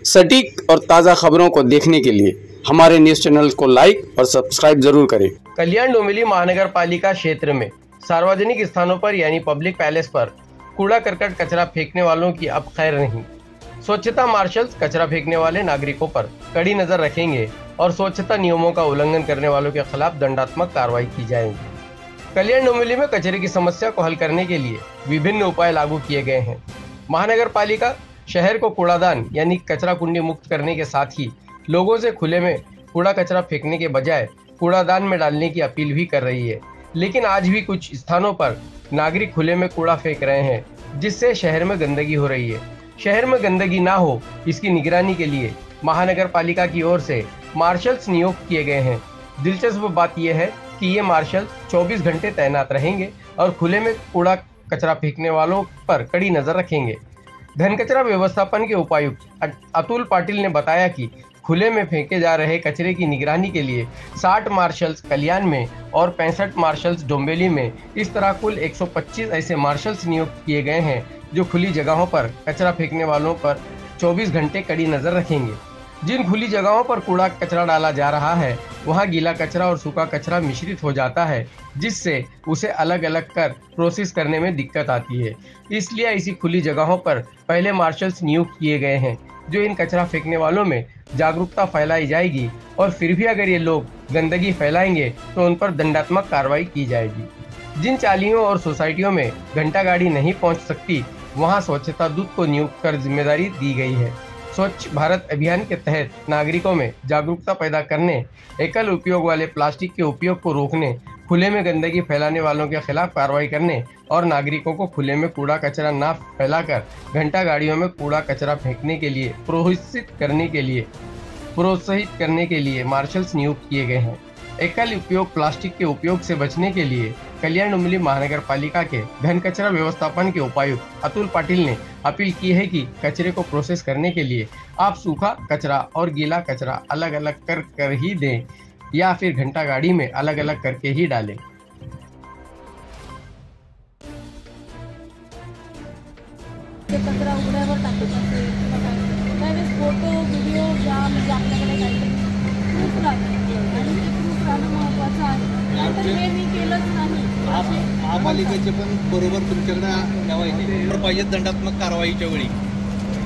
सटीक और ताज़ा खबरों को देखने के लिए हमारे न्यूज़ चैनल को लाइक और सब्सक्राइब जरूर करें। कल्याण डोंबिवली महानगर पालिका क्षेत्र में सार्वजनिक स्थानों पर यानी पब्लिक पैलेस पर कूड़ा करकट कचरा फेंकने वालों की अब खैर नहीं। स्वच्छता मार्शल्स कचरा फेंकने वाले नागरिकों पर कड़ी नजर रखेंगे और स्वच्छता नियमों का उल्लंघन करने वालों के खिलाफ दंडात्मक कार्रवाई की जाएगी। कल्याण डोंबिवली में कचरे की समस्या को हल करने के लिए विभिन्न उपाय लागू किए गए हैं। महानगर पालिका शहर को कूड़ादान यानी कचरा कुंडी मुक्त करने के साथ ही लोगों से खुले में कूड़ा कचरा फेंकने के बजाय कूड़ादान में डालने की अपील भी कर रही है। लेकिन आज भी कुछ स्थानों पर नागरिक खुले में कूड़ा फेंक रहे हैं, जिससे शहर में गंदगी हो रही है। शहर में गंदगी ना हो, इसकी निगरानी के लिए महानगर पालिका की ओर से मार्शल्स नियुक्त किए गए हैं। दिलचस्प बात यह है कि ये मार्शल 24 घंटे तैनात रहेंगे और खुले में कूड़ा कचरा फेंकने वालों पर कड़ी नजर रखेंगे। घन कचरा व्यवस्थापन के उपायुक्त अतुल पाटिल ने बताया कि खुले में फेंके जा रहे कचरे की निगरानी के लिए 60 मार्शल्स कल्याण में और 65 मार्शल्स डोंबिवली में, इस तरह कुल 125 ऐसे मार्शल्स नियुक्त किए गए हैं जो खुली जगहों पर कचरा फेंकने वालों पर 24 घंटे कड़ी नजर रखेंगे। जिन खुली जगहों पर कूड़ा कचरा डाला जा रहा है वहां गीला कचरा और सूखा कचरा मिश्रित हो जाता है, जिससे उसे अलग अलग कर प्रोसेस करने में दिक्कत आती है। इसलिए ऐसी खुली जगहों पर पहले मार्शल्स नियुक्त किए गए हैं जो इन कचरा फेंकने वालों में जागरूकता फैलाई जाएगी और फिर भी अगर ये लोग गंदगी फैलाएंगे तो उन पर दंडात्मक कार्रवाई की जाएगी। जिन चालियों और सोसाइटियों में घंटा गाड़ी नहीं पहुंच सकती वहां स्वच्छता दूत को नियुक्त कर जिम्मेदारी दी गई है। स्वच्छ भारत अभियान के तहत नागरिकों में जागरूकता पैदा करने, एकल उपयोग वाले प्लास्टिक के उपयोग को रोकने, खुले में गंदगी फैलाने वालों के खिलाफ कार्रवाई करने और नागरिकों को खुले में कूड़ा कचरा न फैलाकर घंटा गाड़ियों में कूड़ा कचरा फेंकने के लिए प्रोत्साहित करने के लिए मार्शल्स नियुक्त किए गए हैं। एकल उपयोग प्लास्टिक के उपयोग से बचने के लिए कल्याण डोंबिवली महानगर पालिका के घन कचरा व्यवस्थापन के उपायुक्त अतुल पाटिल ने अपील की है कि कचरे को प्रोसेस करने के लिए आप सूखा कचरा और गीला कचरा अलग अलग कर ही दें या फिर घंटा गाड़ी में अलग अलग करके ही डालें। कचरा उघड्यावर टाकत असेल किंवा काय फोटो व्हिडिओ ज्या म्हणजे आपल्याकडे काहीतरी प्रूफ लागेल आणि ते प्रूफ राहणं महत्त्वाचं आहे। नाहीतर हे मी केलंच नाही। महापालिकेचे पण बरोबर तुमच्याकडे न्यावायचे पाहिजे दंडात्मक कारवाईच्या वेळी।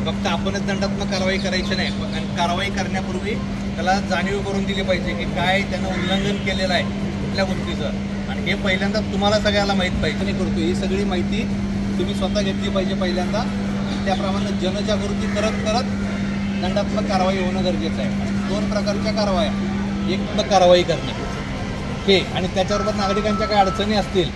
फक्त आपणच दंडात्मक कारवाई करायची नाही, पण कारवाई करण्यापूर्वी त्याला जाणीव करून दिली पाहिजे की काय त्यानं उल्लंघन केलेलं आहे कुठल्या गोष्टीचं, आणि हे पहिल्यांदा तुम्हाला सगळ्याला माहीत पाहिजे करतो। ही सगळी माहिती तुम्ही स्वतः घेतली पाहिजे पहिल्यांदा, त्याप्रमाणे जनजागृती करत करत दंडात्मक कारवाई होणं गरजेचं आहे। 2 प्रकारच्या कारवाया, एक कारवाई करणे हे आणि त्याच्याबरोबर नागरिकांच्या काही अडचणी असतील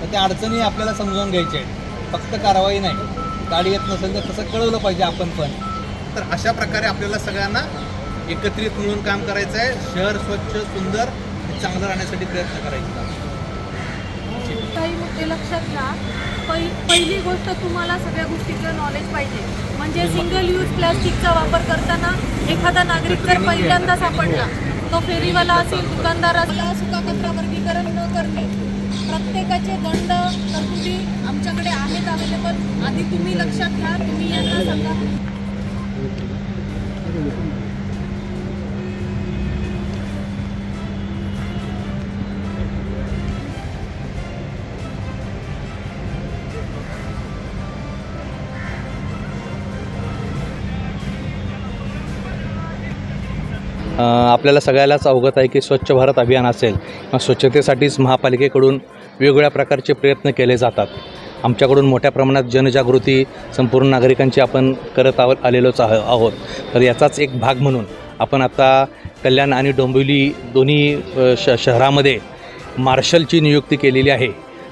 तर त्या अडचणी आपल्याला समजावून घ्यायच्या आहेत, फक्त कारवाई नाही। गाडी येत नसेल तर तसं कळवलं पाहिजे आपण पण। तर अशा प्रकारे आपल्याला सगळ्यांना एकत्रित मिळून काम करायचं आहे। शहर स्वच्छ सुंदर आणि चांगलं राहण्यासाठी प्रयत्न करायचा। काही मुद्दे लक्षात घ्या। पहिली गोष्ट तुम्हाला सगळ्या गोष्टीचं नॉलेज पाहिजे। म्हणजे सिंगल यूज प्लास्टिकचा वापर करताना एखादा नागरिक जर पहिल्यांदा सापडला, तो फेरीवाला असेल, दुकानदार असेल, सुका कचरा वर्गीकरण न करणे, प्रत्येकाचे दंड तरतुदी आमच्याकडे आहेत अवेलेबल। आधी तुम्ही लक्षात घ्या, तुम्ही यांना सांगा। आपल्याला सगळ्यालाच अवगत आहे की स्वच्छ भारत अभियान असेल किंवा स्वच्छतेसाठीच महापालिकेकडून वेगवेगळ्या प्रकारचे प्रयत्न केले जातात। आमच्याकडून मोठ्या प्रमाणात जनजागृती संपूर्ण नागरिकांची आपण करत आलेलोच आहोत। तर याचाच एक भाग म्हणून आपण आता कल्याण आणि डोंबिवली दोन्ही शहरामध्ये मार्शलची नियुक्ती केलेली आहे,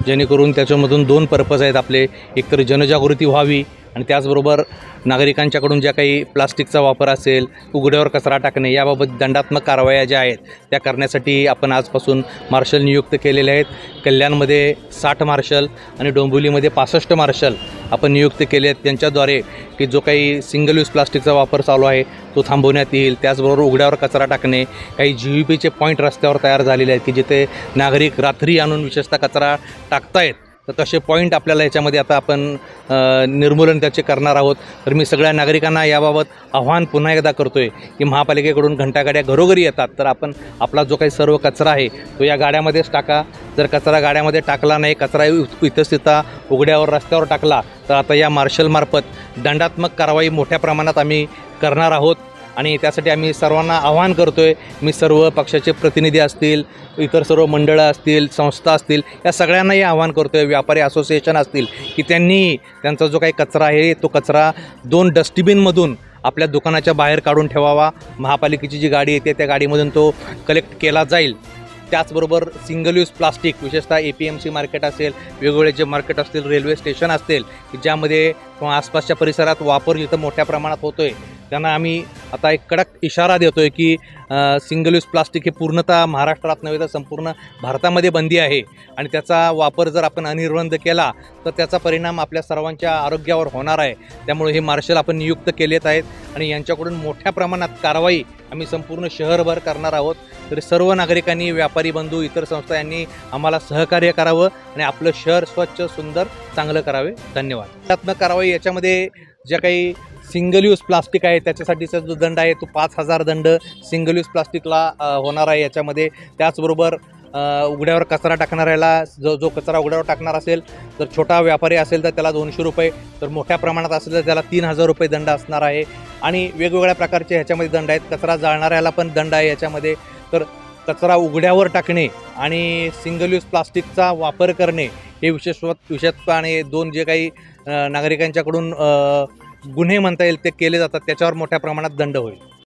जेणेकरून त्याच्यामधून 2 पर्पज आहेत आपले। एकतर जनजागृती व्हावी आणि त्याचबरोबर नागरिकांच्याकडून ज्या काही प्लास्टिकचा वापर असेल, उघड्यावर कचरा टाकणे याबाबत दंडात्मक कारवाया ज्या आहेत त्या करण्यासाठी आपण आजपासून मार्शल नियुक्त केलेले आहेत। कल्याणमध्ये 60 मार्शल आणि डोंबिवलीमध्ये 65 मार्शल आपण नियुक्त केले आहेत। त्यांच्याद्वारे की जो काही सिंगल यूज प्लास्टिकचा वापर चालू आहे तो थांबवण्यात येईल। त्याचबरोबर उघड्यावर कचरा टाकणे, काही GVPचे पॉईंट रस्त्यावर तयार झालेले आहेत की जिथे नागरिक रात्री आणून विशेषतः कचरा टाकतायत तर तसे पॉईंट आपल्याला याच्यामध्ये आता आपण निर्मूलन त्याचे करणार आहोत. तर मी सगळ्या नागरिकांना याबाबत आव्हान पुन्हा एकदा करतो आहे की महापालिकेकडून घंटागाड्या घरोघरी येतात, तर आपण आपला जो काही सर्व कचरा आहे तो या गाड्यामध्येच टाका. जर कचरा गाड्यामध्ये टाकला नाही, कचरा इथं उघड्यावर रस्त्यावर टाकला, तर आता या मार्शलमार्फत दंडात्मक कारवाई मोठ्या प्रमाणात आम्ही करणार आहोत. आणि त्यासाठी आम्ही सर्वांना आवाहन करतो आहे. मी सर्व पक्षाचे प्रतिनिधी असतील, इतर सर्व मंडळं असतील, संस्था असतील, या सगळ्यांनाही आवाहन करतो आहे, व्यापारी असोसिएशन असतील, की त्यांनी त्यांचा जो काही कचरा आहे तो कचरा 2 डस्टबिनमधून आपल्या दुकानाच्या बाहेर काढून ठेवावा. महापालिकेची जी गाडी येते त्या गाडीमधून तो कलेक्ट केला जाईल. त्याचबरोबर सिंगल यूज प्लास्टिक, विशेषतः APMC मार्केट असेल, वेगवेगळे जे मार्केट असतील, रेल्वे स्टेशन असतील, की ज्यामध्ये किंवा आसपासच्या परिसरात वापर जिथं मोठ्या प्रमाणात होतो आहे, त्यांना आम्ही आता एक कडक इशारा देतो आहे की सिंगल यूज प्लास्टिक हे पूर्णतः महाराष्ट्रात नव्हे तर संपूर्ण भारतामध्ये बंदी आहे. आणि त्याचा वापर जर आपण अनिर्बंध केला तर त्याचा परिणाम आपल्या सर्वांच्या आरोग्यावर होणार आहे. त्यामुळे हे मार्शल आपण नियुक्त केलेत आहेत आणि यांच्याकडून मोठ्या प्रमाणात कारवाई आम्ही संपूर्ण शहरभर करणार आहोत. तर सर्व नागरिकांनी, व्यापारी बंधू, इतर संस्था यांनी आम्हाला सहकार्य करावं आणि आपलं शहर स्वच्छ, सुंदर, चांगलं करावे. धन्यवाद. दंडात्मक कारवाई याच्यामध्ये ज्या काही सिंगल यूज प्लास्टिक आहे त्याच्यासाठीचा जो दंड आहे तो 5,000 दंड सिंगल यूज प्लास्टिकला होणार आहे याच्यामध्ये. त्याचबरोबर उघड्यावर कचरा टाकणाऱ्याला, जो कचरा उघड्यावर टाकणार असेल, तर छोटा व्यापारी असेल तर त्याला 200 रुपये, तर मोठ्या प्रमाणात असेल तर त्याला 3,000 रुपये दंड असणार आहे. आणि वेगवेगळ्या प्रकारचे ह्याच्यामध्ये दंड आहेत. कचरा जाळणाऱ्याला पण दंड आहे याच्यामध्ये. तर कचरा उघड्यावर टाकणे आणि सिंगल यूज प्लास्टिकचा वापर करणे हे विशेषत्वाने 2 जे काही नागरिकांच्याकडून गुन्हे म्हणता येईल ते केले जातात, त्याच्यावर मोठ्या प्रमाणात दंड होईल.